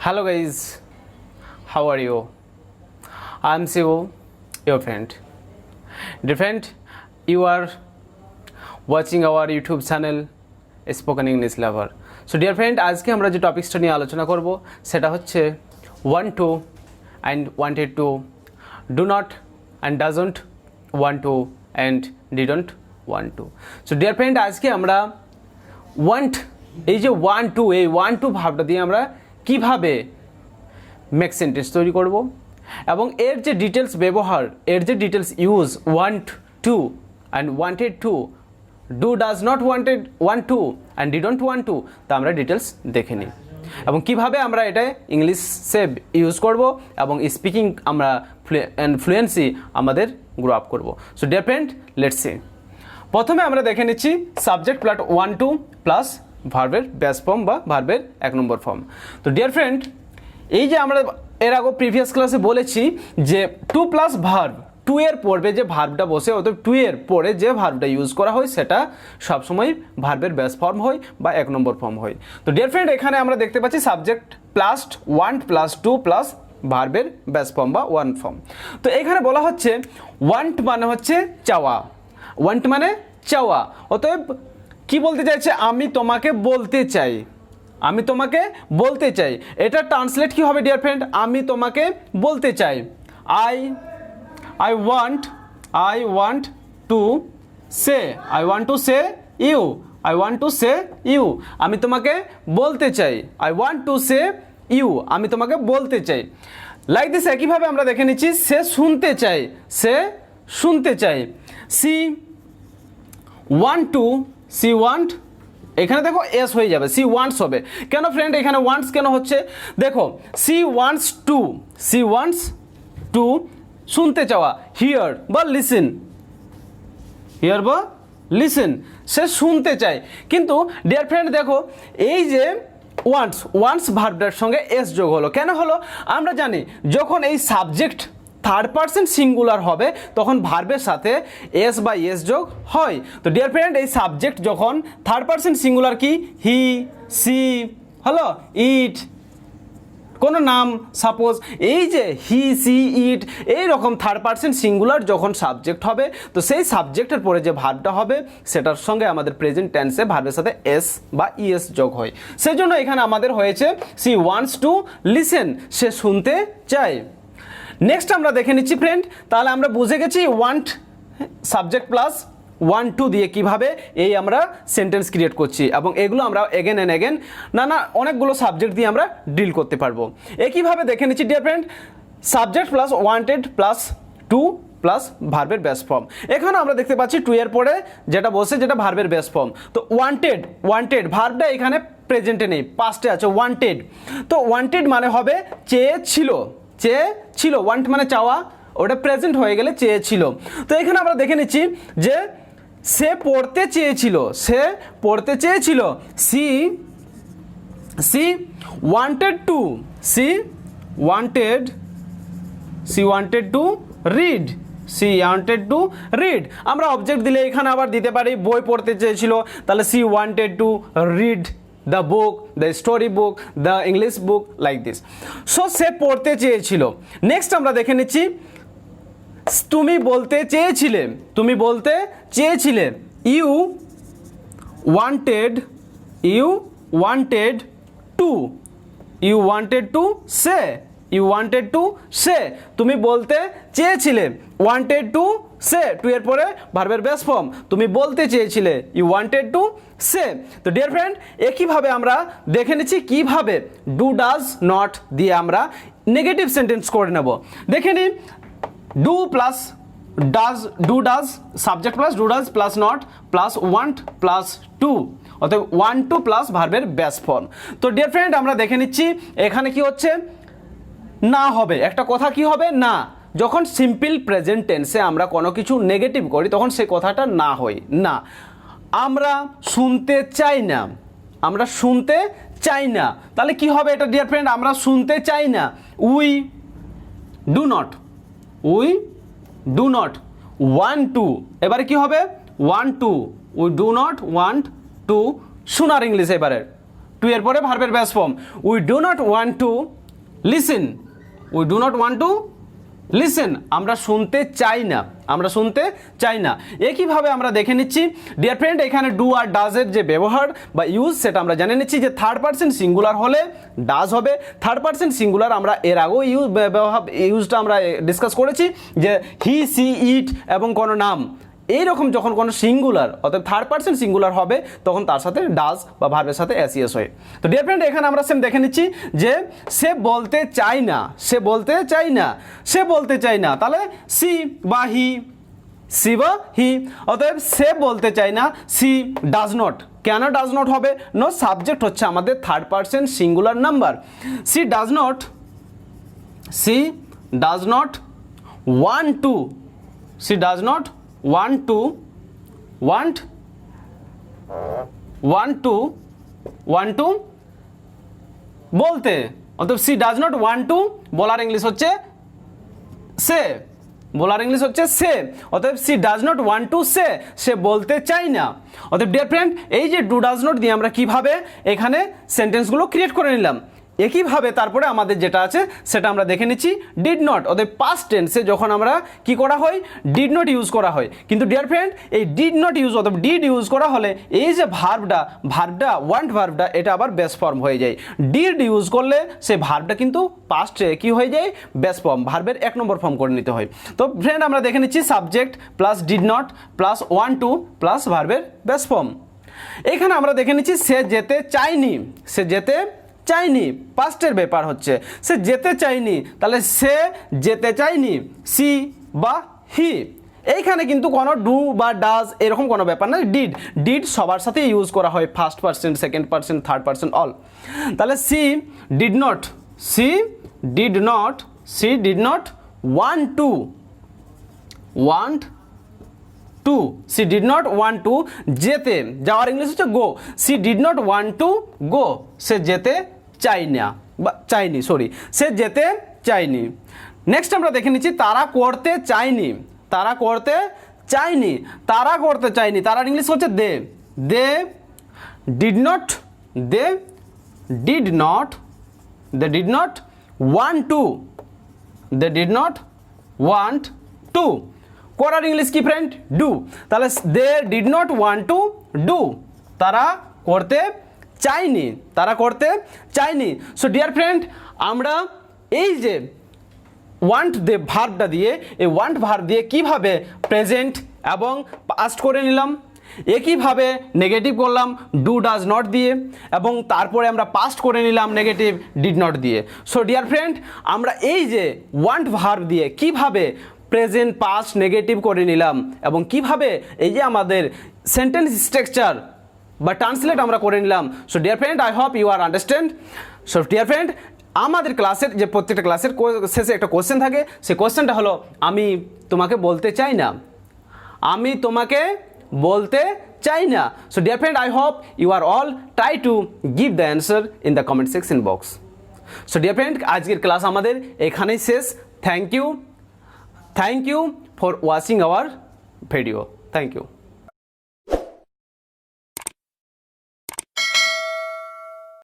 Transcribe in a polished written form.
Hello guys, how are you? I'm Sivu, your friend. Dear friend, you are watching our YouTube channel Spoken English Lover. So dear friend, আজকে আমরা যে টপিকসটা নিয়ে আলোচনা করব সেটা হচ্ছে want to and wanted to, do not and doesn't want to and didn't want to. So dear friend, আজকে আমরা want এই যে want to এই want to ভাবটা দিয়ে আমরা কিভাবে মেক সেন্টেন্স তৈরি করব এবং এর যে ডিটেলস ব্যবহার এর যে details use want to and wanted to, do does not want to and didn't want to, তা আমরা ডিটেলস দেখে নিই এবং কিভাবে আমরা এটা ইংলিশে ইউজ করব এবং স্পিকিং আমরা ফ্লুয়েন্সি আমাদের গ্রো আপ করব। So dear friend, let's see. প্রথমে আমরা দেখে নিচ্ছি subject plus want to plus ভার্বের বেস ফর্ম বা ভার্বের এক নম্বর ফর্ম। তো ডিয়ার ফ্রেন্ড, এই যে আমরা এর আগে প্রিভিয়াস ক্লাসে বলেছি যে টু প্লাস ভার্ব, টু এর পরে যে ভার্বটা বসে অর্থাৎ টু এর পরে যে ভার্বটা ইউজ করা হয় সেটা সবসময় ভার্বের বেস ফর্ম হয় বা এক নম্বর ফর্ম হয়। তো ডিয়ার ফ্রেন্ড, এখানে আমরা দেখতে পাচ্ছি subject plus want plus to plus ভার্বের বেস ফর্ম বা ওয়ান ফর্ম। তো এখানে বলা হচ্ছে want মানে হচ্ছে চাওয়া, want মানে চাওয়া, অতএব কি বলতে চাইছে? আমি তোমাকে বলতে চাই, আমি তোমাকে বলতে চাই। এটা ট্রান্সলেট কি হবে ডিয়ার ফ্রেন্ড? আমি তোমাকে বলতে চাই। I want to say, I want to say you, I want to say you, আমি তোমাকে বলতে চাই। I want to say you, আমি তোমাকে বলতে চাই। লাইক দিস একইভাবে আমরা দেখে নিচ্ছি সে শুনতে চাই, সে শুনতে চাই। she want, এখানে দেখো এস হয়ে যাবে, সি ওয়ান্টস হবে। কেন ফ্রেন্ড এখানে ওয়ান্টস কেন হচ্ছে? দেখো সি ওয়ান্টস টু শুনতে চাওয়া, হিয়ার বা লিসেন, হিয়ার বা লিসেন, সে শুনতে চায়। কিন্তু ডিয়ার ফ্রেন্ড দেখো এই যে ওয়ান্টস ভার্বটার সঙ্গে এস যোগ হলো, কেন হলো? আমরা জানি যখন এই সাবজেক্ট থার্ড পারসন সিঙ্গুলার হবে তখন ভার্বের সাথে এস বা এস যোগ হয়। তো ডিয়ার ফ্রেন্ড, এই সাবজেক্ট যখন থার্ড পারসন সিঙ্গুলার কি হি, সি, হলো ইট, কোনো নাম সাপোজ এই যে হি, সি, ইট, এই রকম থার্ড পারসন সিঙ্গুলার যখন সাবজেক্ট হবে তো সেই সাবজেক্টের পরে যে ভার্বটা হবে সেটার সঙ্গে আমাদের প্রেজেন্ট টেন্সে ভার্বের সাথে এস বা ইএস যোগ হয়। সেজন্য এখানে আমাদের হয়েছে সি ওয়ান্টস টু লিসেন, সে শুনতে চায়। নেক্সট আমরা দেখে নিচ্ছি ফ্রেন্ড, তাহলে আমরা বুঝে গেছি want subject plus want to দিয়ে কিভাবে এই আমরা সেন্টেন্স ক্রিয়েট করছি এবং এগুলো আমরা এগেন অ্যান্ড এগেন অনেকগুলো সাবজেক্ট দিয়ে আমরা ডিল করতে পারবো। একইভাবে দেখে নিচ্ছি dear friend subject plus wanted plus to plus ভার্বের বেস ফর্ম। এখানে আমরা দেখতে পাচ্ছি টু এর পরে যেটা বসে যেটা ভার্বের বেস ফর্ম। তো ওয়ান্টেড ভার্বটা এখানে প্রেজেন্টে নেই, পাস্টে আছে ওয়ান্টেড। তো ওয়ান্টেড মানে হবে চেয়েছিল, ওয়ান্ট মানে চাওয়া, ওটা প্রেজেন্ট হয়ে গেলে চেয়েছিল। তো এখানে আমরা দেখে নিচ্ছি যে সে পড়তে চেয়েছিল, সি ওয়ান্টেড টু রিড, আমরা অবজেক্ট দিলে এখানে আবার দিতে পারি বই পড়তে চেয়েছিল, তাহলে C wanted to read the book, the story book, the English book, like this. So সে পড়তে চেয়েছিল। নেক্সট আমরা দেখে নিচ্ছি তুমি বলতে চেয়েছিলে, you wanted to say, তুমি বলতে চেয়েছিলে, wanted to say, টু এর পরে ভার্বের বেস ফর্ম, তুমি বলতে চেয়েছিলে, you wanted to say। তো ডিয়ার ফ্রেন্ড, একইভাবে আমরা দেখে নিচ্ছি কিভাবে ডু ডাজ নট দিয়ে আমরা নেগেটিভ সেন্টেন্স করে নেব। দেখে নিই do plus does subject plus do does plus not plus want plus to, অর্থাৎ want to প্লাস ভার্বের বেস ফর্ম। তো ডিয়ার ফ্রেন্ড, আমরা দেখে নিচ্ছি এখানে কি হচ্ছে না হবে, একটা কথা কি হবে না, যখন সিম্পল প্রেজেন্ট টেন্সে আমরা কোনো কিছু নেগেটিভ করি তখন সে কথাটা না হয় না। আমরা শুনতে চাই না, তাহলে কি হবে এটা ডিয়ার ফ্রেন্ড? আমরা শুনতে চাই না। We do not want to, এবারে কি হবে want to, we do not want to, শোনার ইংলিশ এবারে টু এর পরে ভার্বের base form, we do not want to listen, we do not want to listen, আমরা শুনতে চাই না, আমরা শুনতে চাই না। একইভাবে আমরা দেখে নিচ্ছি ডিয়ার ফ্রেন্ড, এখানে ডু আর ডাজের যে ব্যবহার বা ইউজ সেটা আমরা জেনে নিচ্ছি যে থার্ড পারসন সিঙ্গুলার হলে ডাজ হবে। থার্ড পারসন সিঙ্গুলার আমরা এর আগেও ইউজটা আমরা ডিসকাস করেছি যে হি সি ইট এবং কোনো নাম এইরকম যখন কোনো সিঙ্গুলার অর্থাৎ থার্ড পারসন সিঙ্গুলার হবে তখন তার সাথে ডাজ বা ভার্বের সাথে এসইএস হয়। তো ডিয়ার ফ্রেন্ড, এখানে আমরা সেম দেখে নিচ্ছি যে সে বলতে চায় না, সে বলতে চায় না, সে বলতে চায় না, তাহলে সি বা হি, সি বা হি, অতএব সে বলতে চায় না, সি ডাজ নট। কেন ডাজ নট হবে? নো, সাবজেক্ট হচ্ছে আমাদের third person singular number. She does not, she does not want to, she does not want to বলতে, অর্থাৎ she does not want to বলার ইংলিশ হচ্ছে সে, বলার English হচ্ছে সে, অতএব she does not want to say, সে বলতে চাই না। অতএব ডিয়ার ফ্রেন্ড, এই যে ডু ডাজ নট দিয়ে আমরা কিভাবে এখানে সেন্টেন্সগুলো ক্রিয়েট করে নিলাম, একইভাবে তারপরে আমাদের যেটা আছে সেটা আমরা দেখে নিচ্ছি ডিড নট, অতএব পাস্ট টেন্সে যখন আমরা কি করা হয়, ডিড নট ইউজ করা হয়। কিন্তু ডিয়ার ফ্রেন্ড, এই ডিড নট ইউজ অথবা ডিড ইউজ করা হলে এই যে ভার্বটা ওয়ান্ট ভার্বটা এটা আবার বেস ফর্ম হয়ে যায়। ডিড ইউজ করলে সেই ভার্বটা কিন্তু পাস্টে কি হয়ে যায়, বেস ফর্ম, ভার্বের 1 নম্বর ফর্ম করে নিতে হয়। তো ফ্রেন্ড, আমরা দেখে নিচ্ছি subject plus did not plus want to plus ভার্বের বেস ফর্ম। এখানে আমরা দেখে নিচ্ছি সে যেতে চায়নি, সে যেতে চাইনি, পাস্টের ব্যাপার হচ্ছে সে যেতে চাইনি, তাহলে সে যেতে চাইনি, সি বা হি। এইখানে কিন্তু কোনো ডু বা ডাজ এরকম কোনো ব্যাপার না, ডিড, ডিড সবার সাথে ইউজ করা হয়, first person, second person, third person, all. তাহলে she did not, she did not, she did not want to, she did not want to যেতে, যাওয়ার ইংলিশ হচ্ছে go, she did not want to go, সে যেতে চাই না বা চাইনি, সরি, সে যেতে চাইনি। নেক্সট আমরা দেখে নিচ্ছি তারা করতে চায়নি, তারা করতে চায়নি, তারা করতে চায়নি, তারার ইংলিশ হচ্ছে they, they did not, they did not, they did not want to, they did not want to. করার ইংলিশ কি ফ্রেন্ড? ডু। তাহলে they did not want to do, তারা করতে চাইনি, তারা করতে চাইনি। সো ডিয়ার ফ্রেন্ড, আমরা এই যে ওয়ান্ট দে ভার্বটা দিয়ে, এই ওয়ান্ট ভার্ব দিয়ে কিভাবে প্রেজেন্ট এবং পাস্ট করে নিলাম, একইভাবে নেগেটিভ করলাম ডু ডাজ নট দিয়ে, এবং তারপরে আমরা পাস্ট করে নিলাম নেগেটিভ ডিড নট দিয়ে। সো ডিয়ার ফ্রেন্ড, আমরা এই যে ওয়ান্ট ভার্ব দিয়ে কিভাবে প্রেজেন্ট পাস্ট নেগেটিভ করে নিলাম এবং কিভাবে এই যে আমাদের সেন্টেন্স স্ট্রাকচার বা ট্রান্সলেট আমরা করে নিলাম। So dear friend, I hope you are understand. So dear friend, আমাদের ক্লাসের যে প্রত্যেকটা ক্লাসের শেষে একটা কোশ্চেন থাকে, সেই কোশ্চেনটা হলো আমি তোমাকে বলতে চাই না, আমি তোমাকে বলতে চাই না। So dear friend, I hope you are all try to give the answer in the comment section box. So dear friend, আজকের ক্লাস আমাদের এখানেই শেষ। Thank you for watching our video. Thank you.